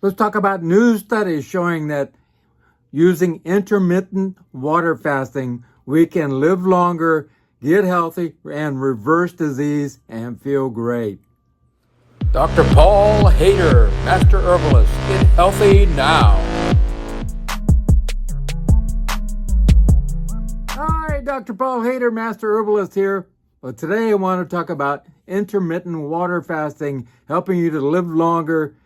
Let's talk about new studies showing that using intermittent water fasting, we can live longer, get healthy, and reverse disease and feel great. Dr. Paul Haider, Master Herbalist. Get healthy now. Hi, Dr. Paul Haider, Master Herbalist here. Well, today I want to talk about intermittent water fasting, helping you to live longer,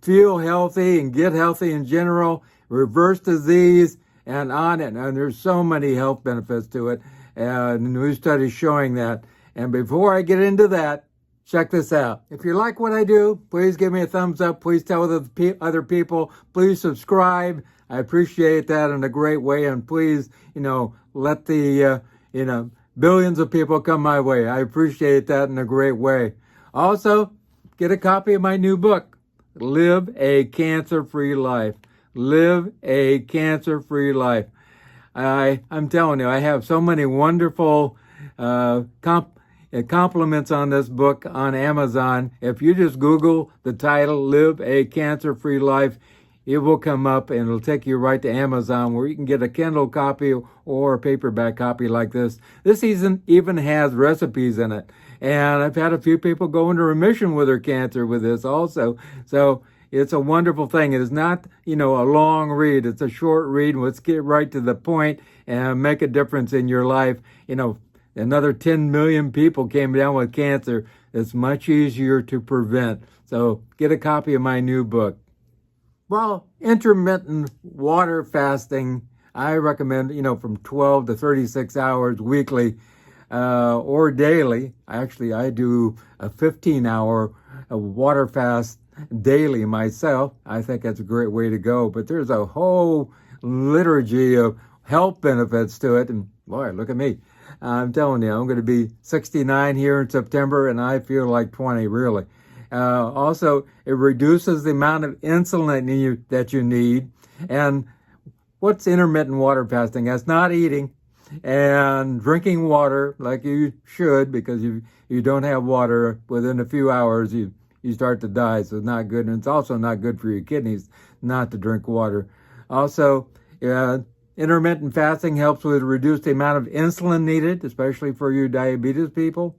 feel healthy, and get healthy in general, reverse disease, and on it. And there's so many health benefits to it, and new studies showing that. And before I get into that, check this out. If you like what I do, please give me a thumbs up. Please tell other people. Please subscribe. I appreciate that in a great way. And please, let the, billions of people come my way. I appreciate that in a great way. Also, get a copy of my new book, Live a Cancer-Free Life. Live a Cancer-Free Life. I'm telling you, I have so many wonderful compliments on this book on Amazon. If you just Google the title, Live a Cancer-Free Life, it will come up and it'll take you right to Amazon where you can get a Kindle copy or a paperback copy like this. This even has recipes in it. And I've had a few people go into remission with their cancer with this also. So it's a wonderful thing. It is not, a long read. It's a short read. Let's get right to the point and make a difference in your life. Another 10 million people came down with cancer. It's much easier to prevent. So get a copy of my new book. Well, intermittent water fasting, I recommend, from 12 to 36 hours weekly or daily. Actually, I do a 15-hour water fast daily myself. I think that's a great way to go. But there's a whole liturgy of health benefits to it. And boy, look at me. I'm telling you, I'm going to be 69 here in September, and I feel like 20, really. Also, it reduces the amount of insulin that you need. And what's intermittent water fasting? That's not eating and drinking water like you should, because you don't have water within a few hours, you start to die. So it's not good. And it's also not good for your kidneys not to drink water. Also, intermittent fasting helps with reduce the amount of insulin needed, especially for you diabetes people.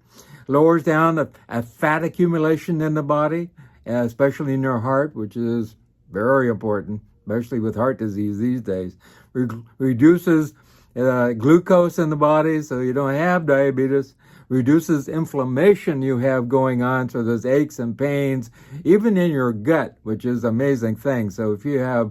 Lowers down the fat accumulation in the body, especially in your heart, which is very important, especially with heart disease these days. Reduces glucose in the body so you don't have diabetes. Reduces inflammation you have going on, so there's aches and pains, even in your gut, which is an amazing thing. So if you have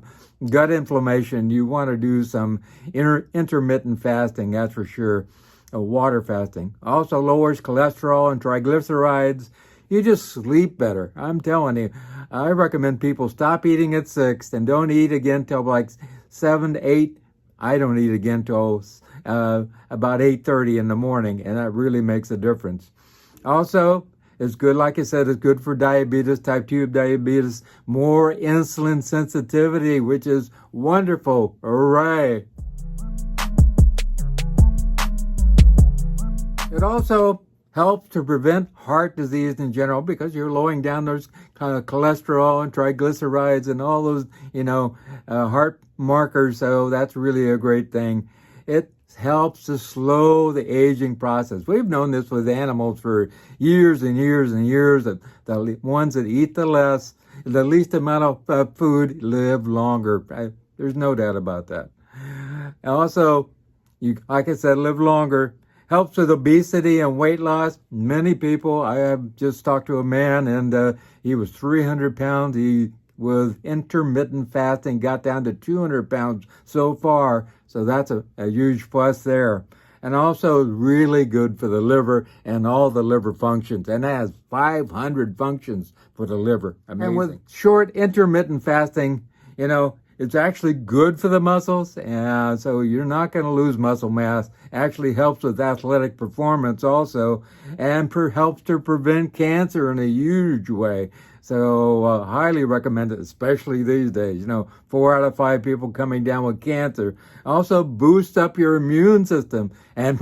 gut inflammation, you want to do some intermittent fasting, that's for sure. Water fasting. Also lowers cholesterol and triglycerides. You just sleep better. I'm telling you, I recommend people stop eating at 6 and don't eat again till like 7 to 8. I don't eat again till about 8:30 in the morning, and that really makes a difference. Also, it's good, like I said, it's good for diabetes, type 2 diabetes, more insulin sensitivity, which is wonderful. Hooray! It also helps to prevent heart disease in general because you're lowering down those cholesterol and triglycerides and all those, heart markers. So that's really a great thing. It helps to slow the aging process. We've known this with animals for years and years and years, that the ones that eat the least amount of food live longer. There's no doubt about that. Also, like I said, live longer. Helps with obesity and weight loss. Many people, I have just talked to a man and he was 300 pounds. He, with intermittent fasting, got down to 200 pounds so far. So that's a huge plus there. And also really good for the liver and all the liver functions. And it has 500 functions for the liver. Amazing. And with short intermittent fasting, it's actually good for the muscles, and so you're not going to lose muscle mass. Actually helps with athletic performance also, and helps to prevent cancer in a huge way. So highly recommend it, especially these days. 4 out of 5 people coming down with cancer. Also boosts up your immune system, and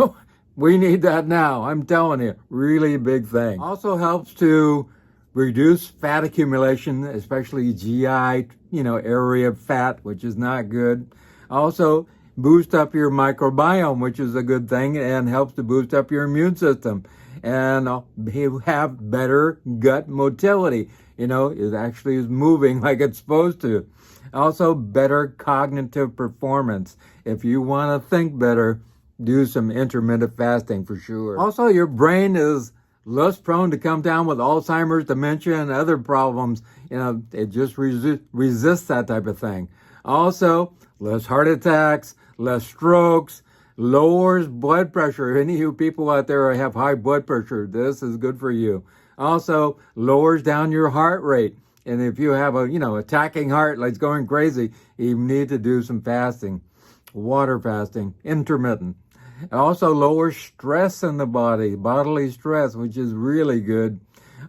we need that now. I'm telling you, really big thing. Also helps to reduce fat accumulation, especially GI, area fat, which is not good. Also, boost up your microbiome, which is a good thing and helps to boost up your immune system. And you have better gut motility. It actually is moving like it's supposed to. Also, better cognitive performance. If you want to think better, do some intermittent fasting for sure. Also, your brain is less prone to come down with Alzheimer's, dementia, and other problems. It just resists that type of thing. Also, less heart attacks, less strokes, lowers blood pressure. Any of you people out there who have high blood pressure, this is good for you. Also, lowers down your heart rate. And if you have a, attacking heart like it's going crazy, you need to do some fasting, water fasting, intermittent. It also lowers stress in the body, bodily stress, which is really good.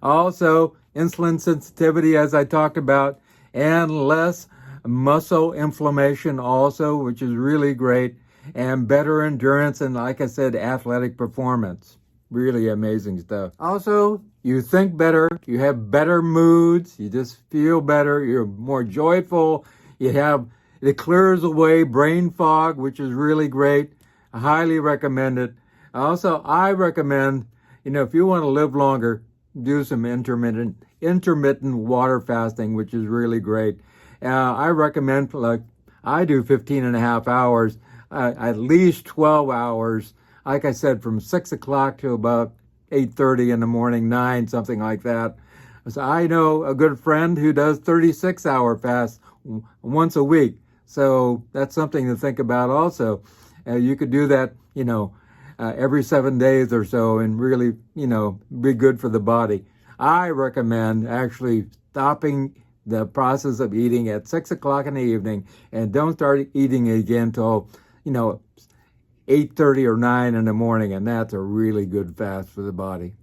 Also, insulin sensitivity, as I talked about, and less muscle inflammation also, which is really great, and better endurance and, like I said, athletic performance. Really amazing stuff. Also, you think better, you have better moods, you just feel better, you're more joyful, it clears away brain fog, which is really great. I highly recommend it. Also, I recommend, if you want to live longer, do some intermittent water fasting, which is really great. I recommend, I do 15 and a half hours, at least 12 hours, like I said, from 6 o'clock to about 8:30 in the morning, 9, something like that. So I know a good friend who does 36-hour fast once a week. So that's something to think about also. You could do that, every 7 days or so and really, be good for the body. I recommend actually stopping the process of eating at 6 o'clock in the evening and don't start eating again till, 8:30 or 9 in the morning, and that's a really good fast for the body.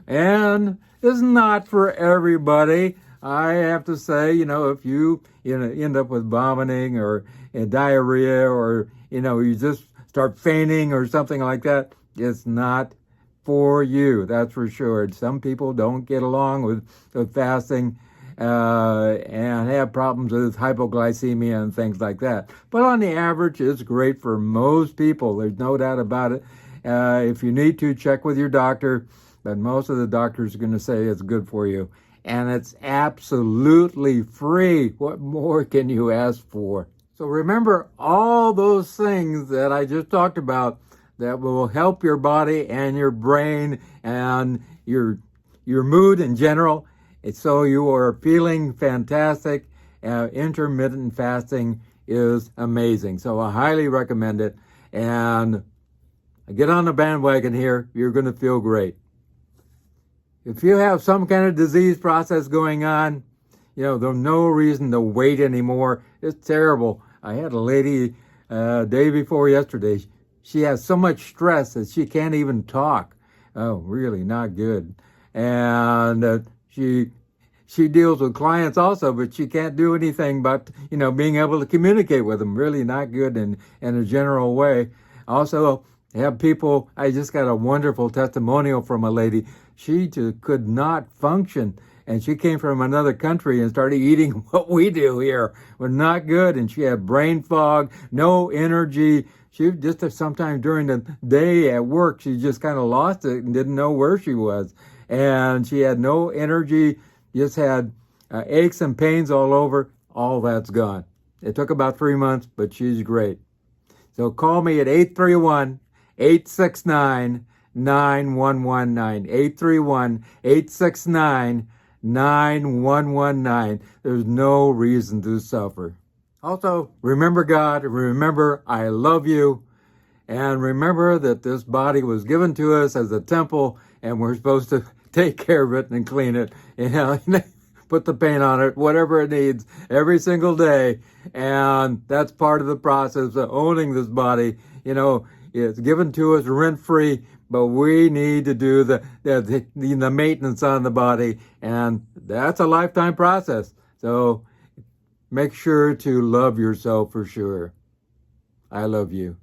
And it's not for everybody. I have to say, if you end up with vomiting or diarrhea or, you just start fainting or something like that, it's not for you, that's for sure. Some people don't get along with fasting and have problems with hypoglycemia and things like that. But on the average, it's great for most people. There's no doubt about it. If you need to, check with your doctor, but most of the doctors are going to say it's good for you. And it's absolutely free. What more can you ask for? So remember all those things that I just talked about that will help your body and your brain and your mood in general. So you are feeling fantastic. Intermittent fasting is amazing. So I highly recommend it. And get on the bandwagon here. You're going to feel great. If you have some kind of disease process going on, there's no reason to wait anymore. It's terrible. I had a lady day before yesterday. She has so much stress that she can't even talk. Oh, really not good. And she deals with clients also, but she can't do anything but, being able to communicate with them. Really not good in a general way. Also, have people, I just got a wonderful testimonial from a lady. She just could not function. And she came from another country and started eating what we do here. We're not good. And she had brain fog, no energy. She just sometimes during the day at work, she just kind of lost it and didn't know where she was. And she had no energy, just had aches and pains all over. All that's gone. It took about 3 months, but she's great. So call me at 831-869-9119. 831-869-9119. There's no reason to suffer. Also, remember God, remember I love you, and remember that this body was given to us as a temple, and we're supposed to take care of it and clean it, put the paint on it, whatever it needs, every single day. And that's part of the process of owning this body. It's given to us rent-free, but we need to do the maintenance on the body, and that's a lifetime process. So make sure to love yourself for sure. I love you.